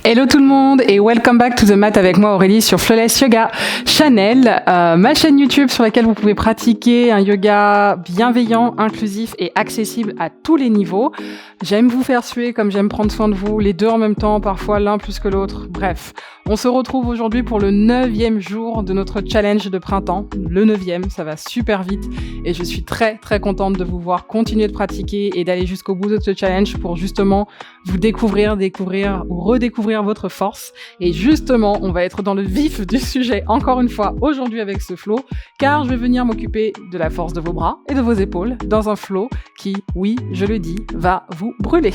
Hello tout le monde et welcome back to the mat avec moi Aurélie sur Flawless Yoga Channel, ma chaîne YouTube sur laquelle vous pouvez pratiquer un yoga bienveillant, inclusif et accessible à tous les niveaux. J'aime vous faire suer comme j'aime prendre soin de vous, les deux en même temps, parfois l'un plus que l'autre. Bref, on se retrouve aujourd'hui pour le 9e jour de notre challenge de printemps. Le 9e, ça va super vite et je suis très très contente de vous voir continuer de pratiquer et d'aller jusqu'au bout de ce challenge pour justement vous découvrir ou redécouvrir votre force. Et justement, on va être dans le vif du sujet encore une fois aujourd'hui avec ce flow, car je vais venir m'occuper de la force de vos bras et de vos épaules dans un flow qui, oui, je le dis, va vous brûler.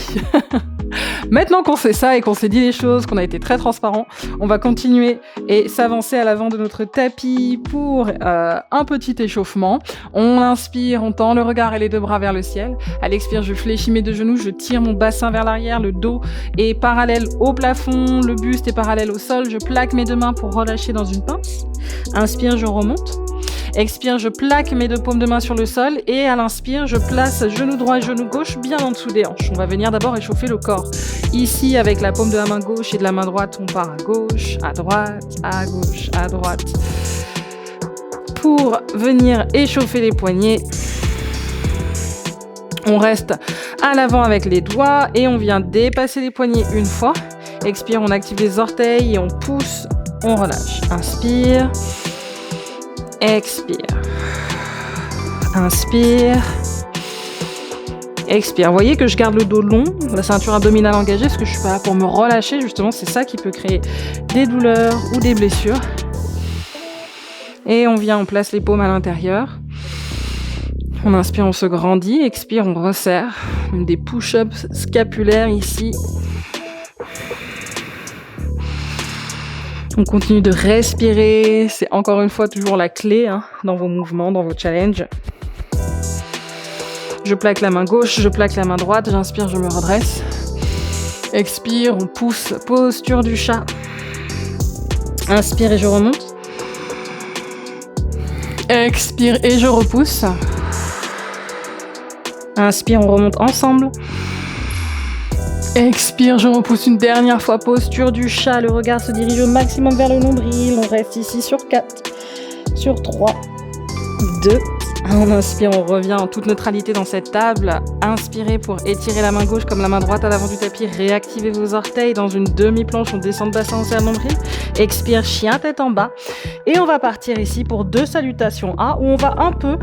Maintenant qu'on sait ça et qu'on s'est dit les choses, qu'on a été très transparent, on va continuer et s'avancer à l'avant de notre tapis pour un petit échauffement. On inspire, on tend le regard et les deux bras vers le ciel. À l'expire, je fléchis mes deux genoux, je tire mon bassin vers l'arrière, le dos est parallèle au plafond, le buste est parallèle au sol. Je plaque mes deux mains pour relâcher dans une pince. Inspire, je remonte. Expire, je plaque mes deux paumes de main sur le sol et à l'inspire, je place genou droit et genou gauche bien en dessous des hanches. On va venir d'abord échauffer le corps. Ici, avec la paume de la main gauche et de la main droite, on part à gauche, à droite, à gauche, à droite. Pour venir échauffer les poignets, on reste à l'avant avec les doigts et on vient dépasser les poignets une fois. Expire, on active les orteils et on pousse, on relâche. Inspire. Expire. Inspire. Expire. Vous voyez que je garde le dos long, la ceinture abdominale engagée, parce que je suis pas là pour me relâcher. Justement, c'est ça qui peut créer des douleurs ou des blessures. Et on vient, on place les paumes à l'intérieur. On inspire, on se grandit. Expire, on resserre. Des push-ups scapulaires ici. On continue de respirer, c'est encore une fois toujours la clé dans vos mouvements, dans vos challenges. Je plaque la main gauche, je plaque la main droite, j'inspire, je me redresse. Expire, on pousse, posture du chat. Inspire et je remonte. Expire et je repousse. Inspire, on remonte ensemble. Expire, je repousse une dernière fois, posture du chat, le regard se dirige au maximum vers le nombril, on reste ici sur 4, sur 3, 2, on inspire, on revient en toute neutralité dans cette table, inspirez pour étirer la main gauche comme la main droite à l'avant du tapis, réactivez vos orteils dans une demi-planche, on descend de bassin, on serre le nombril, expire, chien tête en bas, et on va partir ici pour 2 salutations A, où on va un peu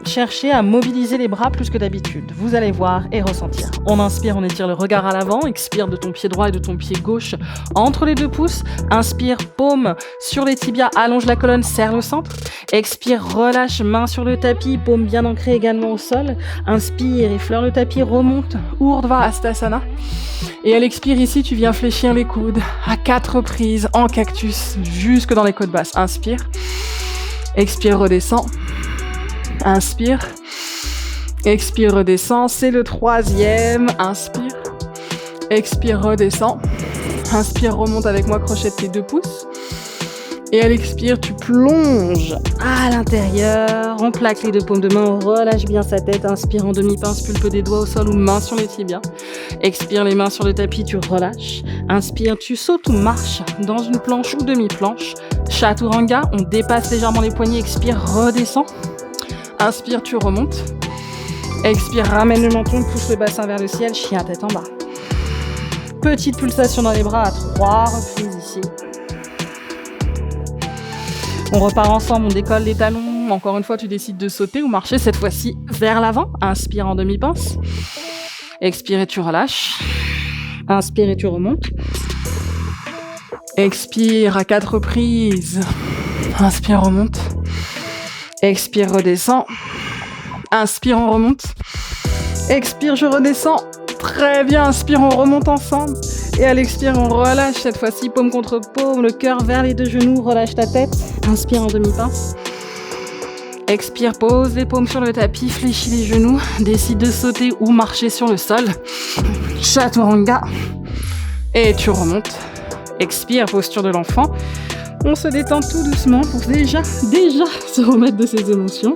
chercher à mobiliser les bras plus que d'habitude, vous allez voir et ressentir. On inspire, on étire le regard à l'avant, expire de ton pied droit et de ton pied gauche entre les 2 pouces, inspire, paume sur les tibias, allonge la colonne, serre le centre, expire, relâche, main sur le tapis, paume bien ancrée également au sol, inspire, effleure le tapis, remonte, Urdhva Hastasana, et à l'expire ici, tu viens fléchir les coudes à 4 reprises en cactus jusque dans les côtes basses, inspire, expire, redescend, inspire, expire, redescend, c'est le 3e, inspire, expire, redescend, inspire, remonte avec moi, crochette tes 2 pouces, et à l'expire, tu plonges à l'intérieur, on plaque les 2 paumes de main, on relâche bien sa tête, inspire en demi-pince, pulpe des doigts au sol ou main sur les tibias, expire les mains sur le tapis, tu relâches, inspire, tu sautes ou marches dans une planche ou demi-planche, Chaturanga, on dépasse légèrement les poignets, expire, redescend, inspire, tu remontes, expire, ramène le menton, pousse le bassin vers le ciel, chien tête en bas. Petite pulsation dans les bras à 3 reprises ici. On repart ensemble, on décolle les talons. Encore une fois, tu décides de sauter ou marcher cette fois-ci vers l'avant. Inspire en demi-pince. Expire et tu relâches. Inspire et tu remontes. Expire à 4 reprises. Inspire, remonte. Expire, redescend. Inspire, on remonte. Expire, je redescends. Très bien, inspire, on remonte ensemble. Et à l'expire, on relâche cette fois-ci, paume contre paume, le cœur vers les 2 genoux, relâche ta tête. Inspire en demi-pince. Expire, pose les paumes sur le tapis, fléchis les genoux, décide de sauter ou marcher sur le sol. Chaturanga. Et tu remontes. Expire, posture de l'enfant. On se détend tout doucement pour déjà se remettre de ses émotions.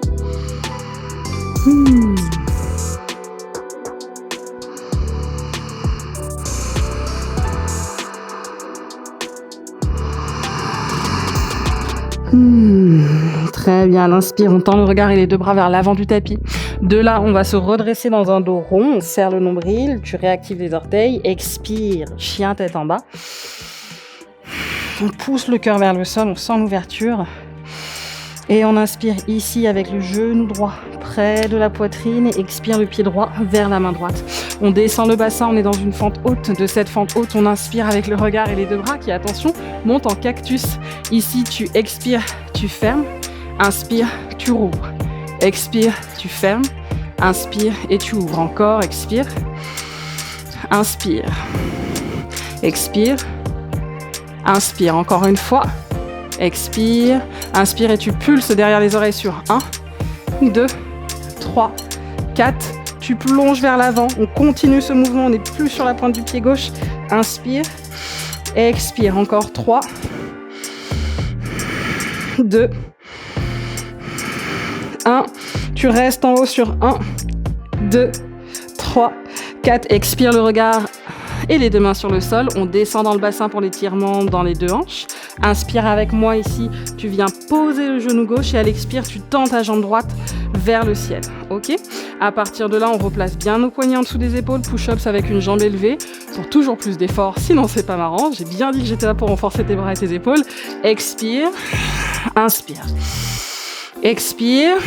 Très bien, à l'inspire, on tend le regard et les deux bras vers l'avant du tapis. De là, on va se redresser dans un dos rond, on serre le nombril, tu réactives les orteils, expire, chien tête en bas. On pousse le cœur vers le sol, on sent l'ouverture. Et on inspire ici avec le genou droit près de la poitrine et expire le pied droit vers la main droite. On descend le bassin, on est dans une fente haute. De cette fente haute, on inspire avec le regard et les deux bras qui, attention, montent en cactus. Ici, tu expires, tu fermes. Inspire, tu rouvres. Expire, tu fermes. Inspire et tu ouvres. Encore, expire. Inspire. Expire. Inspire. Encore une fois. Expire. Inspire et tu pulses derrière les oreilles sur 1, 2, 3, 4. Tu plonges vers l'avant. On continue ce mouvement. On n'est plus sur la pointe du pied gauche. Inspire. Expire. Encore 3, 2, 1. Tu restes en haut sur 1, 2, 3, 4. Expire le regard et les deux mains sur le sol. On descend dans le bassin pour l'étirement dans les deux hanches. Inspire avec moi ici. Tu viens poser le genou gauche et à l'expire, tu tends ta jambe droite vers le ciel. Ok ? À partir de là, on replace bien nos poignets en dessous des épaules. Push-ups avec une jambe élevée pour toujours plus d'efforts. Sinon, c'est pas marrant. J'ai bien dit que j'étais là pour renforcer tes bras et tes épaules. Expire. Inspire. Expire.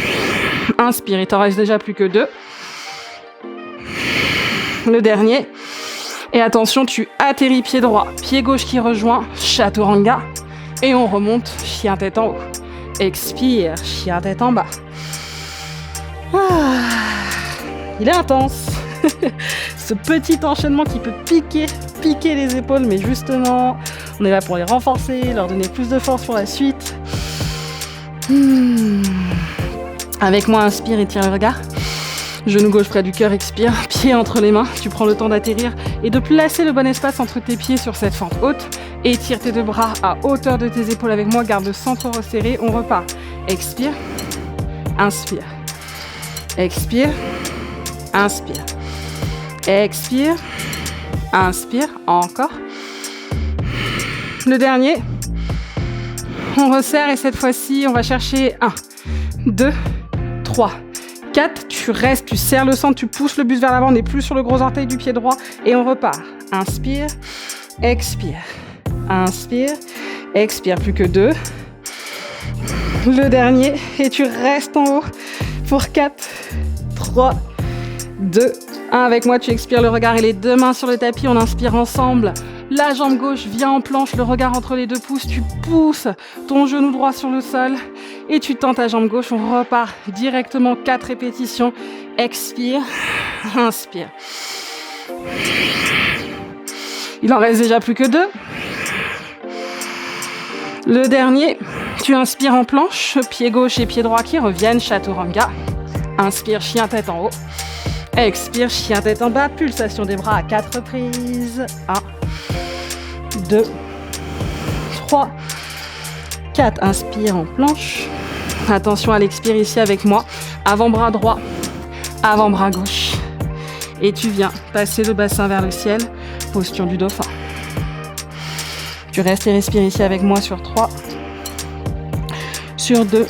Inspire. Il t'en reste déjà plus que 2. Le dernier. Et attention, tu atterris pied droit, pied gauche qui rejoint, chaturanga. Et on remonte, chien tête en haut. Expire, chien tête en bas. Il est intense. Ce petit enchaînement qui peut piquer les épaules. Mais justement, on est là pour les renforcer, leur donner plus de force pour la suite. Avec moi, inspire et tire le regard. Genou gauche près du cœur, expire, pied entre les mains. Tu prends le temps d'atterrir et de placer le bon espace entre tes pieds sur cette fente haute. Étire tes deux bras à hauteur de tes épaules avec moi. Garde le centre resserré. On repart. Expire. Inspire. Expire. Inspire. Expire. Inspire. Encore. Le dernier. On resserre et cette fois-ci, on va chercher 1, 2, 3, 4, tu restes, tu serres le centre, tu pousses le buste vers l'avant, on n'est plus sur le gros orteil du pied droit et on repart. Inspire, expire, inspire, expire, plus que 2. Le dernier et tu restes en haut pour 4, 3, 2, 1. Avec moi, tu expires le regard et les deux mains sur le tapis, on inspire ensemble. La jambe gauche vient en planche, le regard entre les deux pouces, tu pousses ton genou droit sur le sol et tu tends ta jambe gauche, on repart directement, 4 répétitions. Expire, inspire. Il en reste déjà plus que 2. Le dernier, tu inspires en planche, pied gauche et pied droit qui reviennent, chaturanga. Inspire, chien tête en haut. Expire, chien tête en bas, pulsation des bras à 4 reprises. 1, 2, 3, 4. Inspire en planche. Attention à l'expire ici avec moi. Avant-bras droit, avant-bras gauche. Et tu viens passer le bassin vers le ciel. Posture du dauphin. Tu restes et respires ici avec moi sur 3. Sur 2.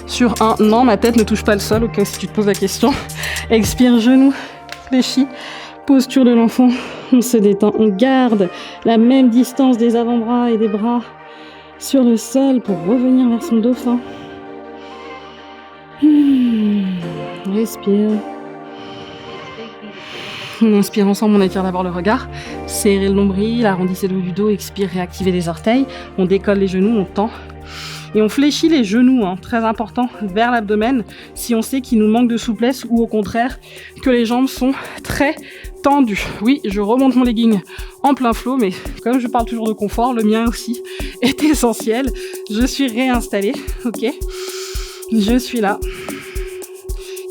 Sur 1. Non, ma tête ne touche pas le sol, au cas où si tu te poses la question. Expire, genou fléchi. Posture de l'enfant. On se détend, on garde la même distance des avant-bras et des bras sur le sol pour revenir vers son dauphin. Respire. On inspire ensemble, on étire d'abord le regard. Serrez le nombril, arrondissez le haut du dos, expire, réactivez les orteils. On décolle les genoux, on tend. Et on fléchit les genoux, très important, vers l'abdomen, si on sait qu'il nous manque de souplesse ou au contraire que les jambes sont très tendues. Oui, je remonte mon legging en plein flot, mais comme je parle toujours de confort, le mien aussi est essentiel. Je suis réinstallée, ok ? Je suis là.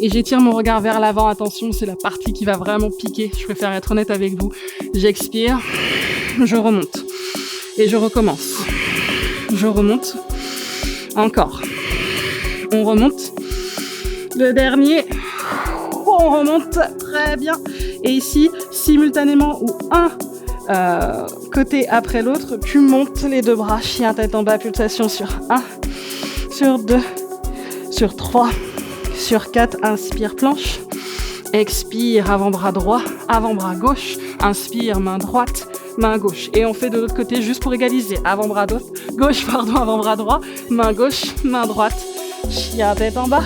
Et j'étire mon regard vers l'avant. Attention, c'est la partie qui va vraiment piquer. Je préfère être honnête avec vous. J'expire, je remonte. Et je recommence. Je remonte. Encore. On remonte. Le dernier. On remonte. Très bien. Et ici, simultanément, ou un côté après l'autre, tu montes les deux bras. Chien tête en bas, pulsation sur 1, sur 2, sur 3, sur 4. Inspire, planche. Expire, avant-bras droit, avant-bras gauche. Inspire, main droite, main gauche. Et on fait de l'autre côté juste pour égaliser. Avant-bras gauche, avant-bras droit, main gauche, main droite. Chien, tête en bas.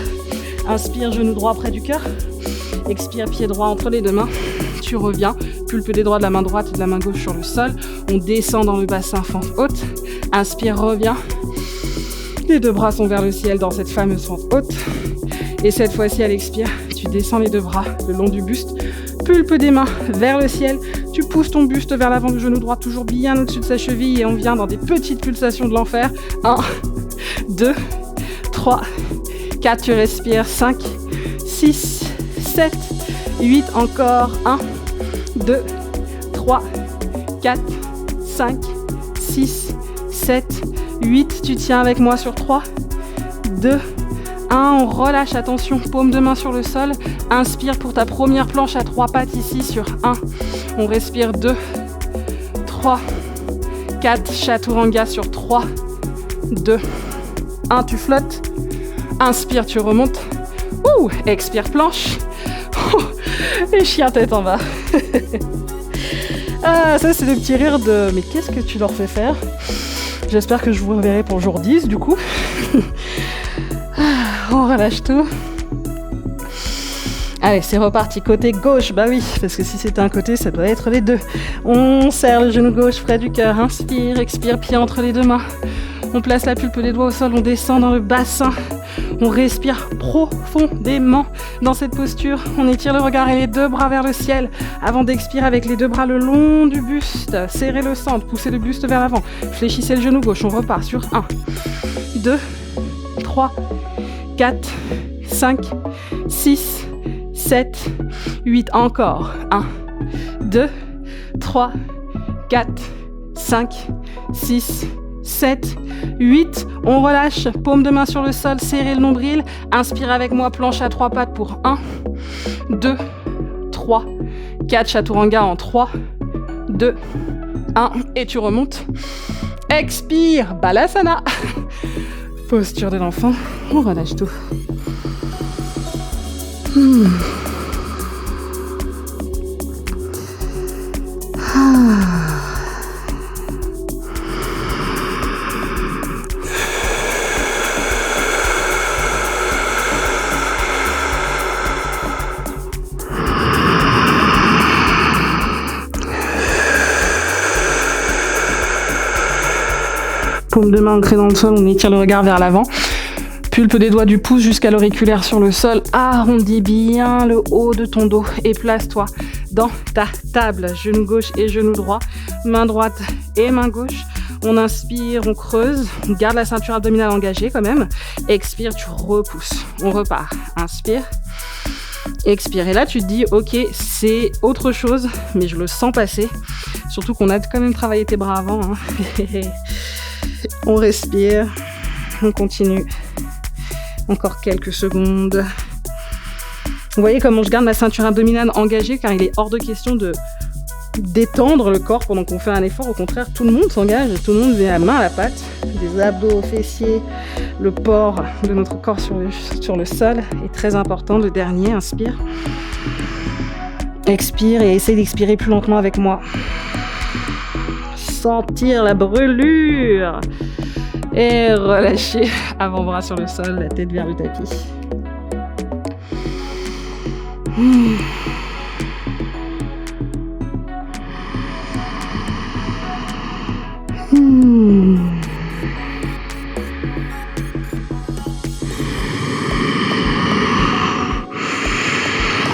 Inspire, genou droit près du cœur. Expire, pied droit entre les deux mains. Tu reviens, pulpe des doigts de la main droite et de la main gauche sur le sol. On descend dans le bassin, fente haute. Inspire, reviens. Les deux bras sont vers le ciel dans cette fameuse fente haute. Et cette fois-ci, à l'expire, tu descends les deux bras le long du buste. Pulpe des mains vers le ciel. Tu pousses ton buste vers l'avant du genou droit, toujours bien au-dessus de sa cheville. Et on vient dans des petites pulsations de l'enfer. 1, 2, 3, 4, tu respires. 5, 6, 7, 8, encore. 1, 2, 3, 4, 5, 6, 7, 8. Tu tiens avec moi sur 3, 2, 1. On relâche, attention, paume de main sur le sol. Inspire pour ta première planche à 3 pattes ici sur 1. On respire 2, 3, 4. Chaturanga sur 3, 2, 1. Tu flottes. Inspire, tu remontes. Expire, planche. Et chien tête en bas. Ça c'est le petit rire de... Mais qu'est-ce que tu leur fais faire? J'espère que je vous reverrai pour jour 10 du coup. On relâche tout. Allez, c'est reparti. Côté gauche, bah oui, parce que si c'était un côté, ça doit être les deux. On serre le genou gauche près du cœur. Inspire, expire, pied entre les deux mains. On place la pulpe des doigts au sol, on descend dans le bassin. On respire profondément dans cette posture. On étire le regard et les deux bras vers le ciel. Avant d'expirer avec les deux bras le long du buste. Serrez le centre, poussez le buste vers l'avant. Fléchissez le genou gauche. On repart sur 1, 2, 3, 4, 5, 6, 7, 8. Encore. 1, 2, 3, 4, 5, 6, 7, 8. On relâche, paume de main sur le sol, serrez le nombril. Inspire avec moi, planche à 3 pattes pour 1, 2, 3, 4. Chaturanga en 3, 2, 1. Et tu remontes. Expire, Balasana. Posture de l'enfant. On relâche tout. Paume de main ancrée dans le sol, on étire le regard vers l'avant. Pulpe des doigts du pouce jusqu'à l'auriculaire sur le sol. Arrondis bien le haut de ton dos et place-toi dans ta table. Genou gauche et genou droit. Main droite et main gauche. On inspire, on creuse. On garde la ceinture abdominale engagée quand même. Expire, tu repousses. On repart. Inspire. Expire. Et là, tu te dis, ok, c'est autre chose, mais je le sens passer. Surtout qu'on a quand même travaillé tes bras avant. On respire. On continue. Encore quelques secondes. Vous voyez comment je garde ma ceinture abdominale engagée car il est hors de question de détendre le corps pendant qu'on fait un effort. Au contraire, tout le monde s'engage, tout le monde met la main à la pâte, des abdos aux fessiers, le port de notre corps sur le sol est très important. Le dernier, inspire. Expire et essaye d'expirer plus lentement avec moi. Sentir la brûlure. Et relâchez, avant-bras sur le sol, la tête vers le tapis.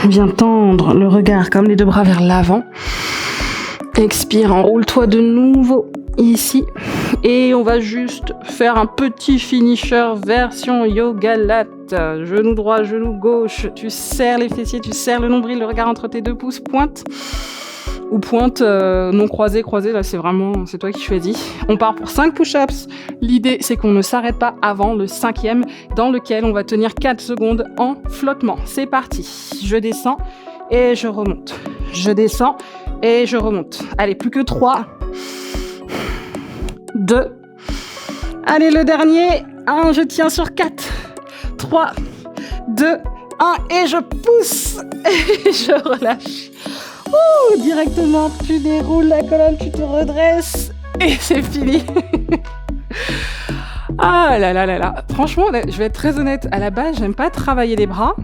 Viens tendre le regard comme les deux bras vers l'avant. Expire, enroule-toi de nouveau ici. Et on va juste faire un petit finisher version yoga lat. Genou droit, genou gauche. Tu serres les fessiers, tu serres le nombril, le regard entre tes deux pouces. Pointe ou pointe non croisée, croisée. Là, c'est toi qui choisis. On part pour 5 push-ups. L'idée, c'est qu'on ne s'arrête pas avant le 5e, dans lequel on va tenir 4 secondes en flottement. C'est parti. Je descends et je remonte. Je descends et je remonte. Allez, plus que 3. 2. Allez, le dernier. 1, je tiens sur 4, 3, 2, 1, et je pousse, et je relâche. Ouh, directement, tu déroules la colonne, tu te redresses, et c'est fini. Ah là là là là. Franchement, je vais être très honnête, à la base, j'aime pas travailler les bras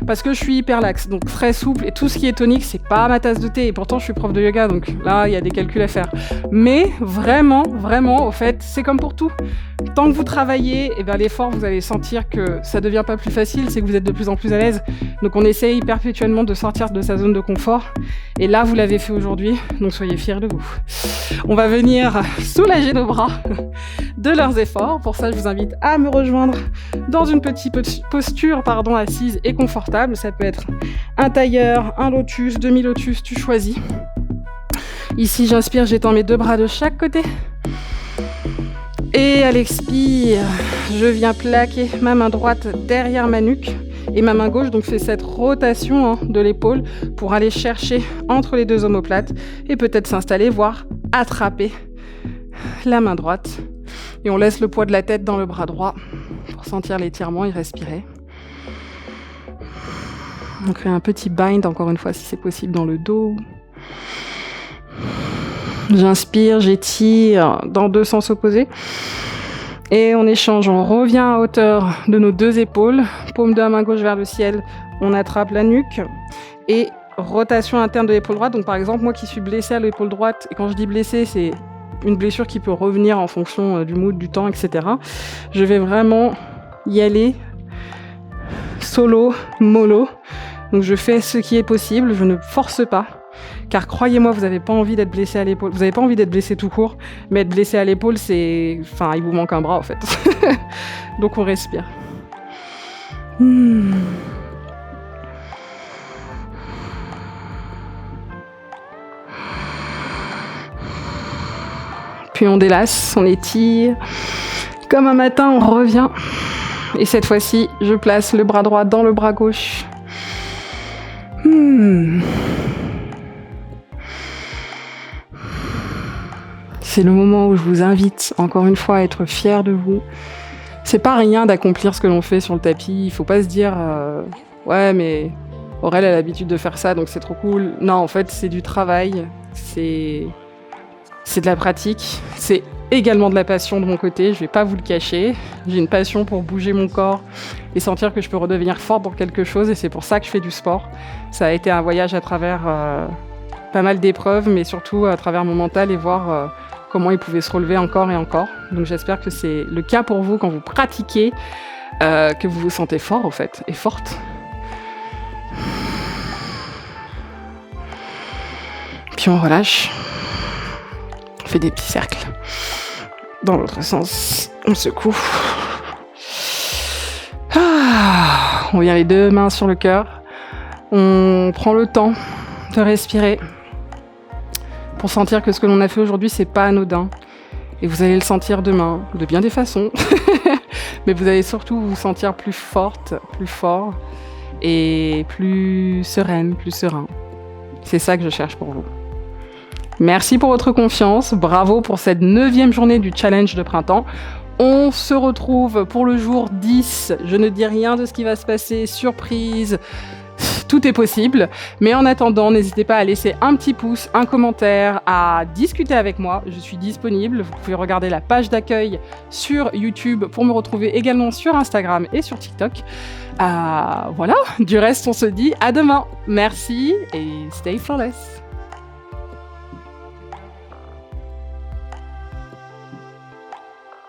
parce que je suis hyper laxe, donc très souple et tout ce qui est tonique, c'est pas ma tasse de thé et pourtant je suis prof de yoga, donc là, il y a des calculs à faire. Mais vraiment, vraiment, au fait, c'est comme pour tout. Tant que vous travaillez, eh bien, l'effort, vous allez sentir que ça devient pas plus facile, c'est que vous êtes de plus en plus à l'aise. Donc on essaye perpétuellement de sortir de sa zone de confort. Et là, vous l'avez fait aujourd'hui, donc soyez fiers de vous. On va venir soulager nos bras de leurs efforts. Pour ça, je vous invite à me rejoindre dans une petite posture assise et confortable. Ça peut être un tailleur, un lotus, demi-lotus, tu choisis. Ici, j'inspire, j'étends mes 2 bras de chaque côté. Et à l'expire, je viens plaquer ma main droite derrière ma nuque et ma main gauche, donc fait cette rotation de l'épaule pour aller chercher entre les 2 omoplates et peut-être s'installer, voire attraper la main droite. Et on laisse le poids de la tête dans le bras droit pour sentir l'étirement et respirer. On crée un petit bind, encore une fois, si c'est possible, dans le dos. J'inspire, j'étire dans 2 sens opposés. Et on échange, on revient à hauteur de nos 2 épaules. Paume de la main gauche vers le ciel, on attrape la nuque. Et rotation interne de l'épaule droite. Donc par exemple, moi qui suis blessée à l'épaule droite, et quand je dis blessée, c'est une blessure qui peut revenir en fonction du mood, du temps, etc. Je vais vraiment y aller solo, mollo. Donc je fais ce qui est possible, je ne force pas. Car croyez-moi, vous n'avez pas envie d'être blessé à l'épaule. Vous n'avez pas envie d'être blessé tout court, mais être blessé à l'épaule, c'est... Enfin, il vous manque un bras, en fait. Donc, on respire. Puis on délace, on étire. Comme un matin, on revient. Et cette fois-ci, je place le bras droit dans le bras gauche. C'est le moment où je vous invite, encore une fois, à être fiers de vous. C'est pas rien d'accomplir ce que l'on fait sur le tapis. Il faut pas se dire ouais, mais Aurèle a l'habitude de faire ça, donc c'est trop cool. Non, en fait, c'est du travail. C'est de la pratique. C'est également de la passion de mon côté. Je vais pas vous le cacher. J'ai une passion pour bouger mon corps et sentir que je peux redevenir forte dans quelque chose. Et c'est pour ça que je fais du sport. Ça a été un voyage à travers pas mal d'épreuves, mais surtout à travers mon mental et voir comment il pouvait se relever encore et encore. Donc j'espère que c'est le cas pour vous quand vous pratiquez, que vous vous sentez fort en fait, et forte. Puis on relâche. On fait des petits cercles. Dans l'autre sens, on secoue. On vient les 2 mains sur le cœur. On prend le temps de respirer pour sentir que ce que l'on a fait aujourd'hui, c'est pas anodin. Et vous allez le sentir demain, de bien des façons. Mais vous allez surtout vous sentir plus forte, plus fort et plus sereine, plus serein. C'est ça que je cherche pour vous. Merci pour votre confiance. Bravo pour cette 9e journée du challenge de printemps. On se retrouve pour le jour 10. Je ne dis rien de ce qui va se passer. Surprise. Tout est possible, mais en attendant, n'hésitez pas à laisser un petit pouce, un commentaire, à discuter avec moi. Je suis disponible. Vous pouvez regarder la page d'accueil sur YouTube pour me retrouver également sur Instagram et sur TikTok. Voilà, du reste, on se dit à demain. Merci et stay flawless.